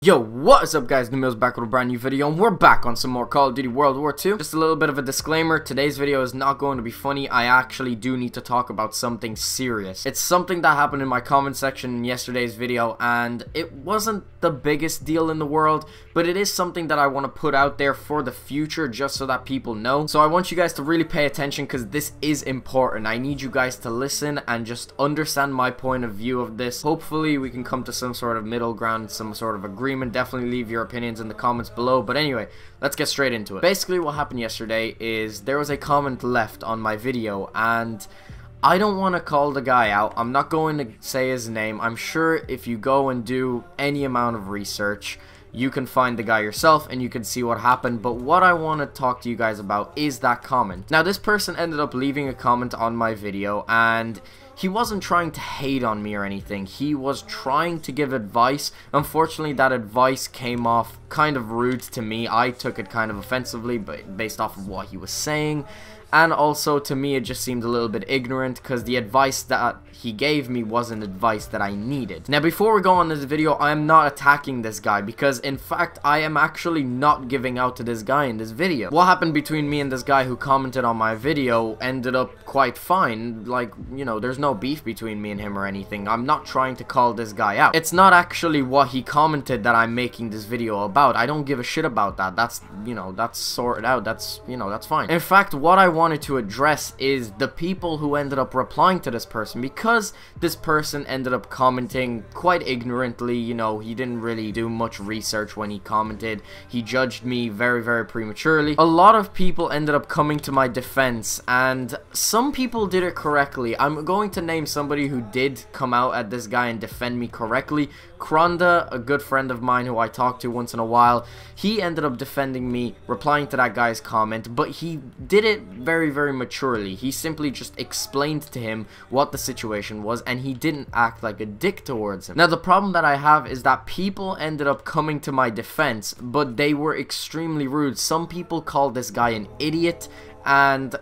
Yo, what is up guys, Dimeo's back with a brand new video, and we're back on some more Call of Duty World War II. Just a little bit of a disclaimer, today's video is not going to be funny. I actually do need to talk about something serious. It's something that happened in my comment section in yesterday's video, and it wasn't the biggest deal in the world, but it is something that I want to put out there for the future, just so that people know. So I want you guys to really pay attention, because this is important. I need you guys to listen and just understand my point of view of this. Hopefully we can come to some sort of middle ground, some sort of agreement. Definitely leave your opinions in the comments below, but anyway, let's get straight into it. Basically what happened yesterday is there was a comment left on my video, and I don't want to call the guy out. I'm not going to say his name. I'm sure if you go and do any amount of research, you can find the guy yourself and you can see what happened. But what I want to talk to you guys about is that comment. Now, this person ended up leaving a comment on my video, and he wasn't trying to hate on me or anything. He was trying to give advice. Unfortunately, that advice came off kind of rude to me. I took it kind of offensively, but based off of what he was saying. And also, to me, it just seemed a little bit ignorant, because the advice that he gave me wasn't advice that I needed. Now, before we go on this video, I am not attacking this guy, because, in fact, I am actually not giving out to this guy in this video. What happened between me and this guy who commented on my video ended up quite fine. Like, you know, there's no beef between me and him or anything. I'm not trying to call this guy out. It's not actually what he commented that I'm making this video about. I don't give a shit about that. That's, you know, that's sorted out. That's, you know, that's fine. In fact, what I wanted to address is the people who ended up replying to this person, because this person ended up commenting quite ignorantly. You know, he didn't really do much research when he commented. He judged me very, very prematurely. A lot of people ended up coming to my defense, and some people did it correctly. I'm going to name somebody who did come out at this guy and defend me correctly. Kronda, a good friend of mine who I talk to once in a while, he ended up defending me, replying to that guy's comment, but he did it very, very maturely. He simply just explained to him what the situation was, and he didn't act like a dick towards him. Now, the problem that I have is that people ended up coming to my defense, but they were extremely rude. Some people called this guy an idiot, and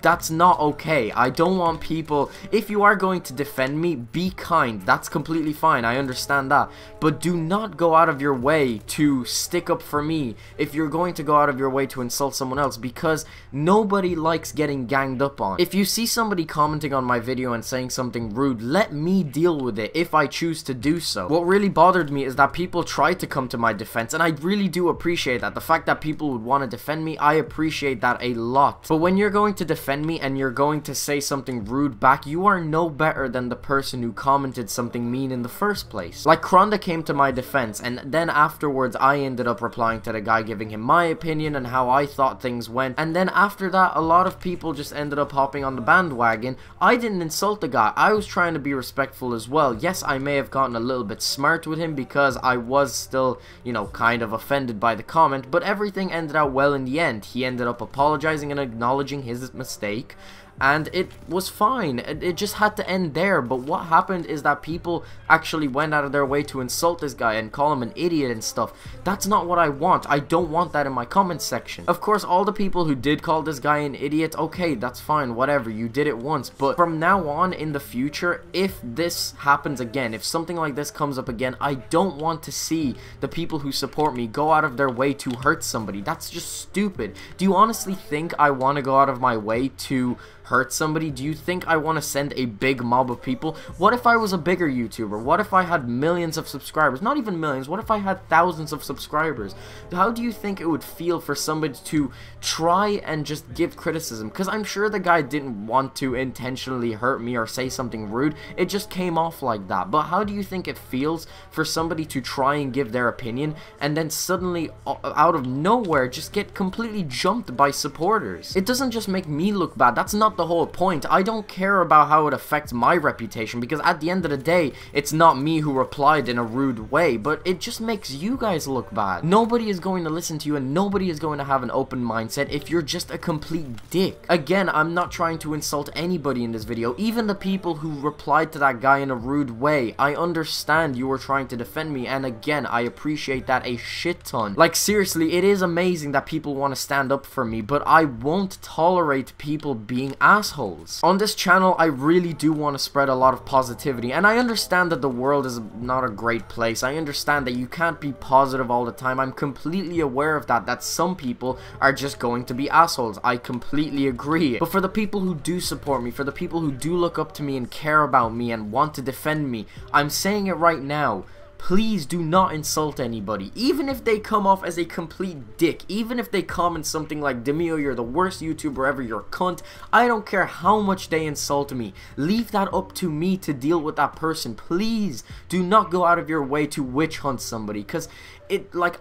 that's not okay. I don't want people, if you are going to defend me, be kind. That's completely fine. I understand that. But do not go out of your way to stick up for me if you're going to go out of your way to insult someone else, because nobody likes getting ganged up on. If you see somebody commenting on my video and saying something rude, let me deal with it if I choose to do so. What really bothered me is that people tried to come to my defense, and I really do appreciate that. The fact that people would want to defend me, I appreciate that a lot. But when you're going to defend me and you're going to say something rude back, you are no better than the person who commented something mean in the first place. Like, Kronda came to my defense, and then afterwards I ended up replying to the guy, giving him my opinion and how I thought things went, and then after that a lot of people just ended up hopping on the bandwagon. I didn't insult the guy. I was trying to be respectful as well. Yes, I may have gotten a little bit smart with him because I was still, you know, kind of offended by the comment, but everything ended out well in the end. He ended up apologizing and acknowledging his mistake, and it was fine. It just had to end there. But what happened is that people actually went out of their way to insult this guy and call him an idiot and stuff. That's not what I want. I don't want that in my comment section. Of course, all the people who did call this guy an idiot, okay, that's fine, whatever, you did it once. But from now on in the future, if this happens again, if something like this comes up again, I don't want to see the people who support me go out of their way to hurt somebody. That's just stupid. Do you honestly think I want to go out of my way to hurt somebody? Do you think I want to send a big mob of people? What if I was a bigger YouTuber? What if I had millions of subscribers? Not even millions. What if I had thousands of subscribers? How do you think it would feel for somebody to try and just give criticism? Because I'm sure the guy didn't want to intentionally hurt me or say something rude. It just came off like that. But how do you think it feels for somebody to try and give their opinion and then suddenly out of nowhere just get completely jumped by supporters? It doesn't just make me look bad. That's not the whole point. I don't care about how it affects my reputation, because at the end of the day, it's not me who replied in a rude way, but it just makes you guys look bad. Nobody is going to listen to you, and nobody is going to have an open mindset if you're just a complete dick. Again, I'm not trying to insult anybody in this video, even the people who replied to that guy in a rude way. I understand you were trying to defend me, and again, I appreciate that a shit ton. Like, seriously, it is amazing that people want to stand up for me, but I won't tolerate people being assholes. On this channel, I really do want to spread a lot of positivity, and I understand that the world is not a great place. I understand that you can't be positive all the time. I'm completely aware of that some people are just going to be assholes. I completely agree. But for the people who do support me, for the people who do look up to me and care about me and want to defend me, I'm saying it right now. Please do not insult anybody, even if they come off as a complete dick, even if they comment something like, Dimeo, you're the worst YouTuber ever, you're a cunt. I don't care how much they insult me. Leave that up to me to deal with that person. Please do not go out of your way to witch hunt somebody, because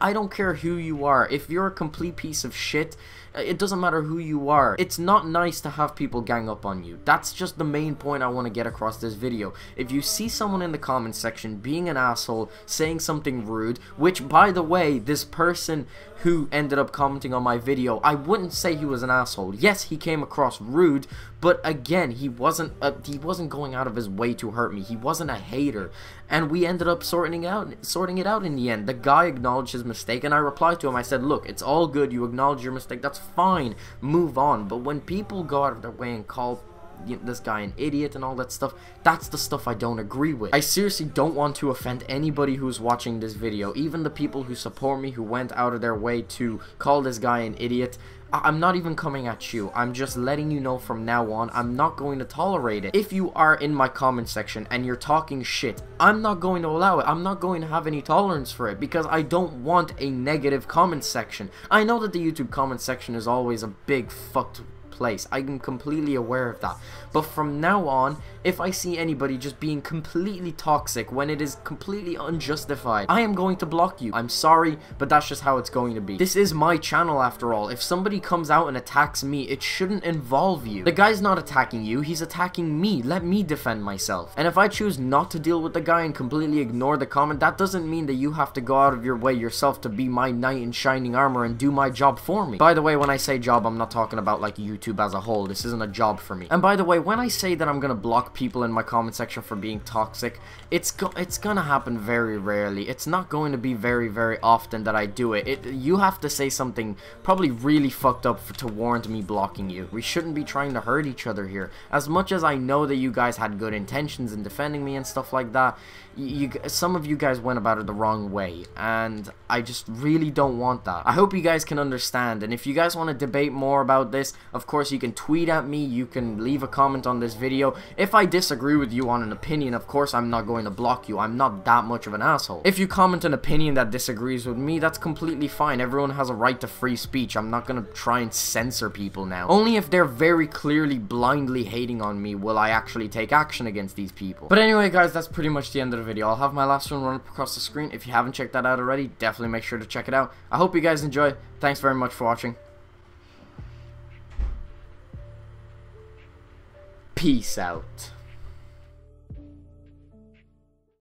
I don't care who you are. If you're a complete piece of shit, it doesn't matter who you are. It's not nice to have people gang up on you. That's just the main point I want to get across this video. If you see someone in the comment section being an asshole, saying something rude, which, by the way, this person who ended up commenting on my video, I wouldn't say he was an asshole. Yes, he came across rude, but again, he wasn't going out of his way to hurt me. He wasn't a hater, and we ended up sorting it out in the end. The guy acknowledged his mistake, and I replied to him. I said, look, it's all good, you acknowledge your mistake, that's fine, move on. But when people go out of their way and call this guy an idiot and all that stuff, that's the stuff I don't agree with. I seriously don't want to offend anybody who's watching this video, even the people who support me, who went out of their way to call this guy an idiot. I'm not even coming at you. I'm just letting you know from now on, I'm not going to tolerate it. If you are in my comment section and you're talking shit, I'm not going to allow it. I'm not going to have any tolerance for it, because I don't want a negative comment section. I know that the YouTube comment section is always a big fucked place. I'm completely aware of that. But from now on, if I see anybody just being completely toxic when it is completely unjustified, I am going to block you. I'm sorry, but that's just how it's going to be. This is my channel after all. If somebody comes out and attacks me, it shouldn't involve you. The guy's not attacking you, he's attacking me. Let me defend myself. And if I choose not to deal with the guy and completely ignore the comment, that doesn't mean that you have to go out of your way yourself to be my knight in shining armor and do my job for me. By the way, when I say job, I'm not talking about like YouTube as a whole. This isn't a job for me. And by the way, when I say that I'm gonna block people in my comment section for being toxic, it's gonna happen very rarely. It's not going to be very often that I do it. You have to say something probably really fucked up to warrant me blocking you. We shouldn't be trying to hurt each other here. As much as I know that you guys had good intentions in defending me and stuff like that, some of you guys went about it the wrong way, and I just really don't want that. I hope you guys can understand, and if you guys want to debate more about this, of course you can tweet at me, you can leave a comment on this video. If I disagree with you on an opinion, of course I'm not going to block you. I'm not that much of an asshole. If you comment an opinion that disagrees with me, that's completely fine. Everyone has a right to free speech. I'm not going to try and censor people now. Only if they're very clearly blindly hating on me will I actually take action against these people. But anyway guys, that's pretty much the end of the video. I'll have my last one run up across the screen. If you haven't checked that out already, definitely make sure to check it out. I hope you guys enjoy. Thanks very much for watching. Peace out.